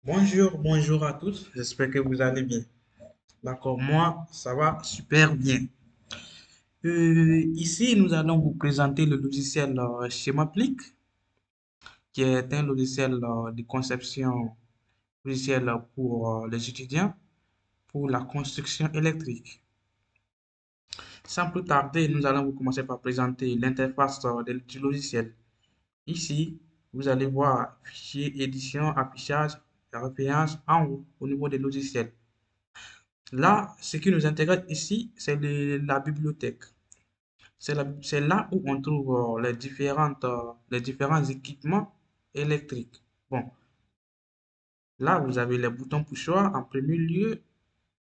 Bonjour à tous, j'espère que vous allez bien. D'accord, moi, ça va super bien. Ici, nous allons vous présenter le logiciel Schemaplic, qui est un logiciel de conception logiciel pour les étudiants pour la construction électrique. Sans plus tarder, nous allons vous commencer par présenter l'interface du logiciel. Ici, vous allez voir fichier, édition, affichage, référence en haut au niveau des logiciels. Là, ce qui nous intéresse ici, c'est la bibliothèque. C'est là où on trouve les différents équipements électriques. Bon, là, vous avez les boutons poussoirs en premier lieu,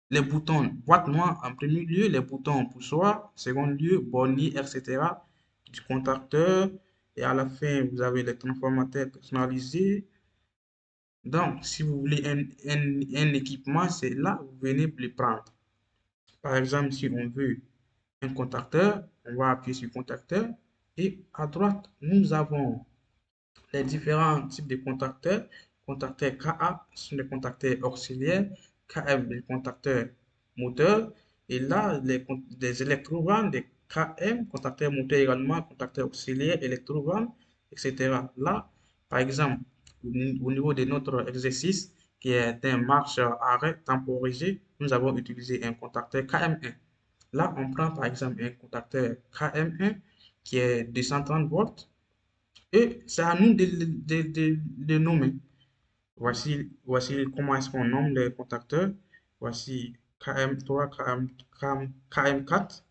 les boutons boîte noire en premier lieu, les boutons poussoirs, second lieu, bornier, etc. du contacteur. Et à la fin, vous avez les transformateurs personnalisés. Donc, si vous voulez un équipement, c'est là où vous venez le prendre. Par exemple, si on veut un contacteur, on va appuyer sur contacteur et à droite, nous avons les différents types de contacteurs. Contacteurs KA sont des contacteurs auxiliaires, KM des contacteurs moteurs et là, des électrovannes, des KM, contacteurs moteurs également, contacteurs auxiliaires, électrovannes, etc. Là, par exemple, au niveau de notre exercice qui est un marche-arrêt temporisé, nous avons utilisé un contacteur KM1. Là, on prend par exemple un contacteur KM1 qui est de 130 volts et c'est à nous de nommer. Voici comment est-ce qu'on nomme les contacteurs. Voici KM3, KM4.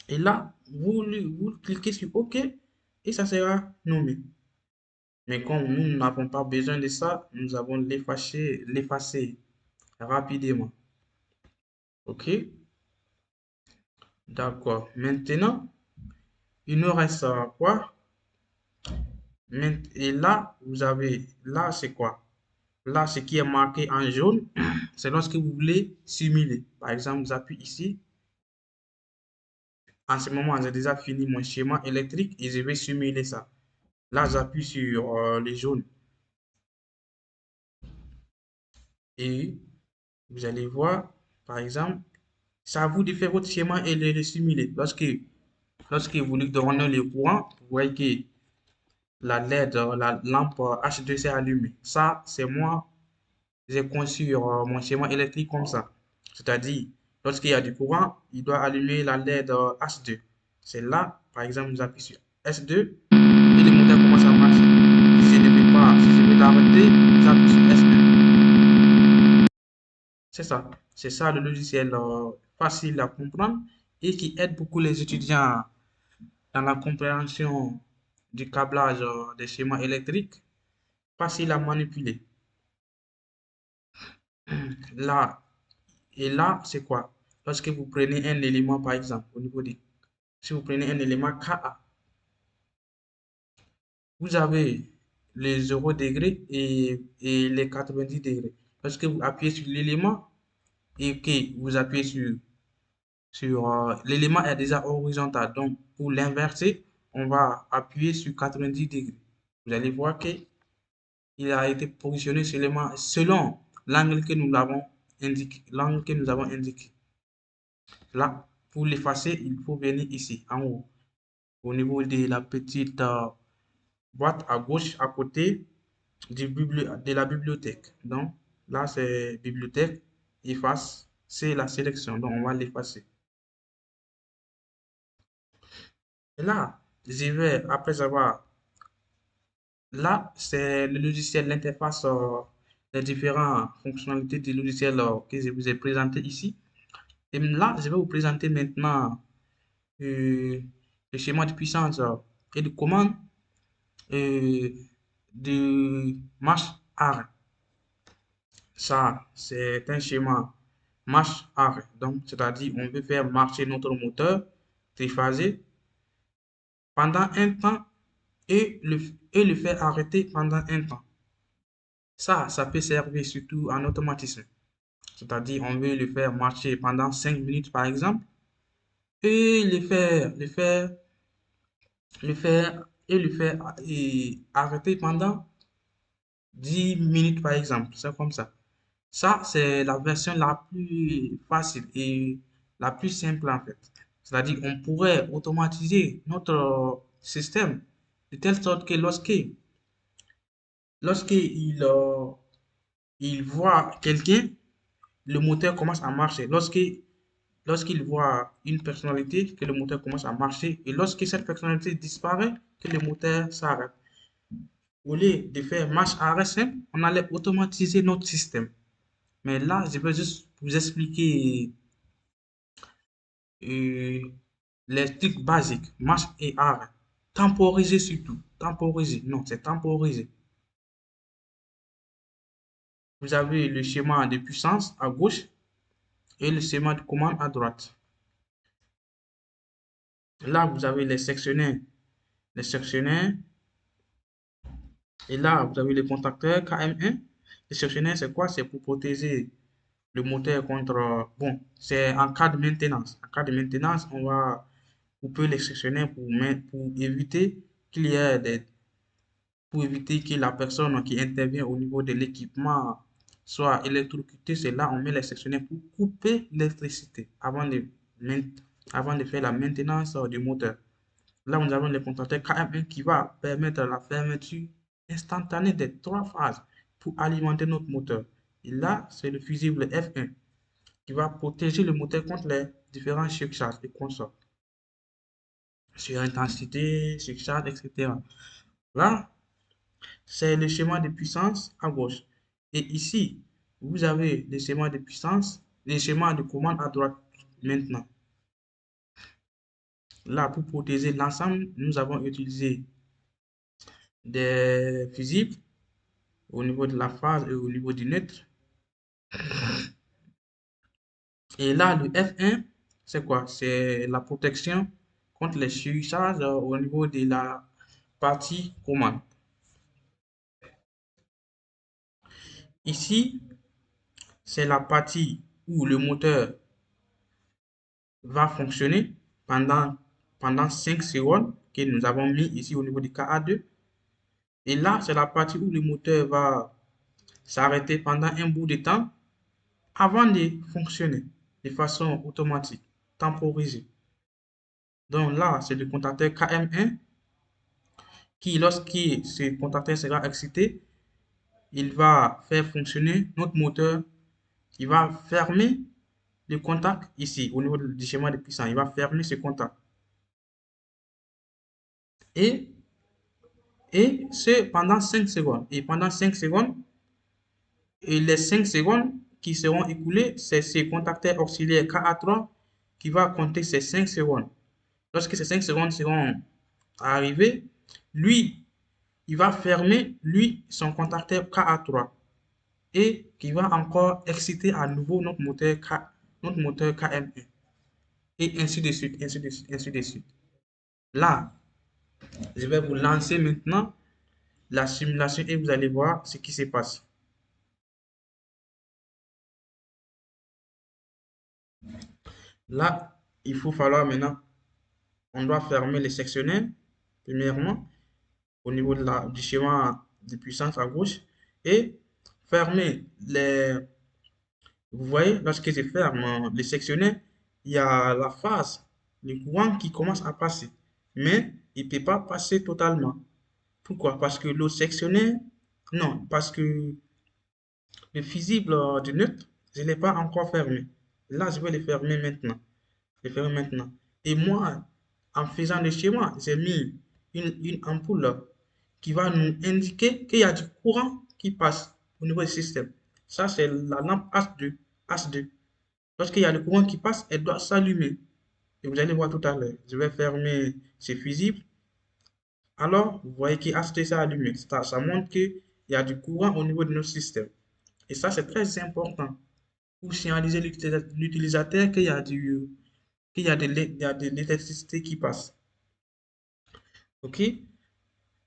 Et là, vous cliquez sur OK et ça sera nommé. Mais comme nous n'avons pas besoin de ça, nous avons l'effacer rapidement. OK? D'accord. Maintenant, il nous reste quoi? Et là, là, c'est quoi? Là, ce qui est marqué en jaune, c'est lorsque vous voulez simuler. Par exemple, j'appuie ici. En ce moment, j'ai déjà fini mon schéma électrique et je vais simuler ça. Là, j'appuie sur les jaunes et vous allez voir, par exemple, c'est à vous de faire votre schéma et de le simuler. Lorsque vous lui donnez le courant, vous voyez que la LED, la lampe H2 s'est allumée. Ça, c'est moi. J'ai conçu mon schéma électrique comme ça. C'est-à-dire, lorsqu'il y a du courant, il doit allumer la LED H2. C'est là, par exemple, j'appuie sur S2 et le moteur commence à marcher. Si je ne veux pas, si je veux l'arrêter, j'appuie sur S1. C'est ça. C'est ça le logiciel facile à comprendre et qui aide beaucoup les étudiants dans la compréhension du câblage des schémas électriques, facile à manipuler. Là, et là, c'est quoi? Lorsque vous prenez un élément, par exemple, au niveau des... Si vous prenez un élément KA, vous avez les 0 degrés et les 90 degrés. Lorsque vous appuyez sur l'élément et que vous appuyez sur l'élément est déjà horizontal. Donc, pour l'inverser, on va appuyer sur 90 degrés. Vous allez voir que il a été positionné selon l'angle que nous avons indiqué. L'angle que nous avons indiqué. Là, pour l'effacer, il faut venir ici, en haut, au niveau de la petite boîte à gauche, à côté de la bibliothèque. Donc, là, c'est bibliothèque, efface, c'est la sélection. Donc, on va l'effacer. Et là, je vais, après avoir, là, c'est le logiciel, l'interface, les différentes fonctionnalités du logiciel que je vous ai présenté ici. Et là, je vais vous présenter maintenant euh, le schéma de puissance et de commande euh, de marche arrêt. Ça, c'est un schéma marche arrêt. Donc, c'est-à-dire, on veut faire marcher notre moteur triphasé pendant un temps et le faire arrêter pendant un temps. Ça peut servir surtout en automatisme. C'est-à-dire, on veut le faire marcher pendant 5 minutes, par exemple, et le faire et arrêter pendant 10 minutes par exemple. C'est comme ça. Ça, c'est la version la plus facile et la plus simple en fait. C'est-à-dire, on pourrait automatiser notre système de telle sorte que lorsqu'il voit quelqu'un, le moteur commence à marcher. Lorsqu'il voit une personnalité, que le moteur commence à marcher. Et lorsque cette personnalité disparaît, que le moteur s'arrête. Au lieu de faire marche arrêt simple, on allait automatiser notre système. Mais là, je vais juste vous expliquer euh, les trucs basiques, marche et arrêt. Temporiser surtout. Temporiser. Non, c'est temporiser. Vous avez le schéma de puissance à gauche et le schéma de commande à droite. Là, vous avez les sectionnaires, et là, vous avez le contacteur KM1. Les sectionnaires, c'est quoi? C'est pour protéger le moteur contre... Bon, c'est en cas de maintenance. En cas de maintenance, on va couper les sectionnaires pour éviter qu'il y ait pour éviter que la personne qui intervient au niveau de l'équipement soit électrocutée. C'est là on met les sectionnaires pour couper l'électricité avant de faire la maintenance du moteur. Là, nous avons le contacteur KM1 qui va permettre la fermeture instantanée des trois phases pour alimenter notre moteur. Et là, c'est le fusible F1 qui va protéger le moteur contre les différents surcharges et consorts. Surintensité, surcharge, etc. Là, c'est le schéma de puissance à gauche. Et ici, vous avez le schéma de puissance, le schéma de commande à droite maintenant. Là, pour protéger l'ensemble, nous avons utilisé des fusibles au niveau de la phase et au niveau du neutre. Et là, le F1, c'est quoi? C'est la protection contre les surcharges au niveau de la partie commande. Ici, c'est la partie où le moteur va fonctionner pendant 5 secondes que nous avons mis ici au niveau du KA2. Et là, c'est la partie où le moteur va s'arrêter pendant un bout de temps avant de fonctionner de façon automatique, temporisée. Donc là, c'est le contacteur KM1 qui, lorsque ce contacteur sera excité, il va faire fonctionner notre moteur. Il va fermer le contact ici, au niveau du schéma de puissance. Il va fermer ce contact. Et, et c'est pendant 5 secondes. Et pendant 5 secondes, et les 5 secondes qui seront écoulées, c'est ce contacteur auxiliaire KA3 qui va compter ces 5 secondes. Lorsque ces 5 secondes seront arrivées, lui, il va fermer, lui, son contacteur KA3 et qui va encore exciter à nouveau notre moteur KM1. Et ainsi de suite, ainsi de suite, ainsi de suite. Là, je vais vous lancer maintenant la simulation et vous allez voir ce qui se passe. Là, il faut falloir maintenant, on doit fermer les sectionnaires, premièrement, au niveau du schéma de puissance à gauche, et fermer les... Vous voyez, lorsque je ferme les sectionnaires, il y a la phase, le courant qui commence à passer, mais il ne peut pas passer totalement. Pourquoi? Parce que le sectionnaire, non, parce que le fusible du neutre, je ne l'ai pas encore fermé. Là, je vais le fermer maintenant. Je vais le fermer maintenant. Et moi, en faisant le schéma, j'ai mis une ampoule qui va nous indiquer qu'il y a du courant qui passe au niveau du système. Ça, c'est la lampe H2. H2. Lorsqu'il y a le courant qui passe, elle doit s'allumer. Et vous allez voir tout à l'heure. Je vais fermer ce fusible. Alors, vous voyez que H2 s'est allumé. Ça montre qu'il y a du courant au niveau de notre système. Et ça, c'est très important pour signaliser l'utilisateur qu'il y a de l'électricité qui passe. OK?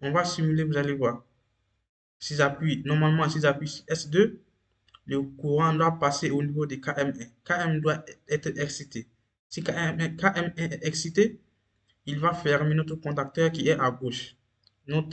On va simuler, vous allez voir. Si j'appuie, normalement, si j'appuie sur S2, le courant doit passer au niveau de KM1. KM doit être excité. Si KM1 est excité, il va fermer notre contacteur qui est à gauche. Notre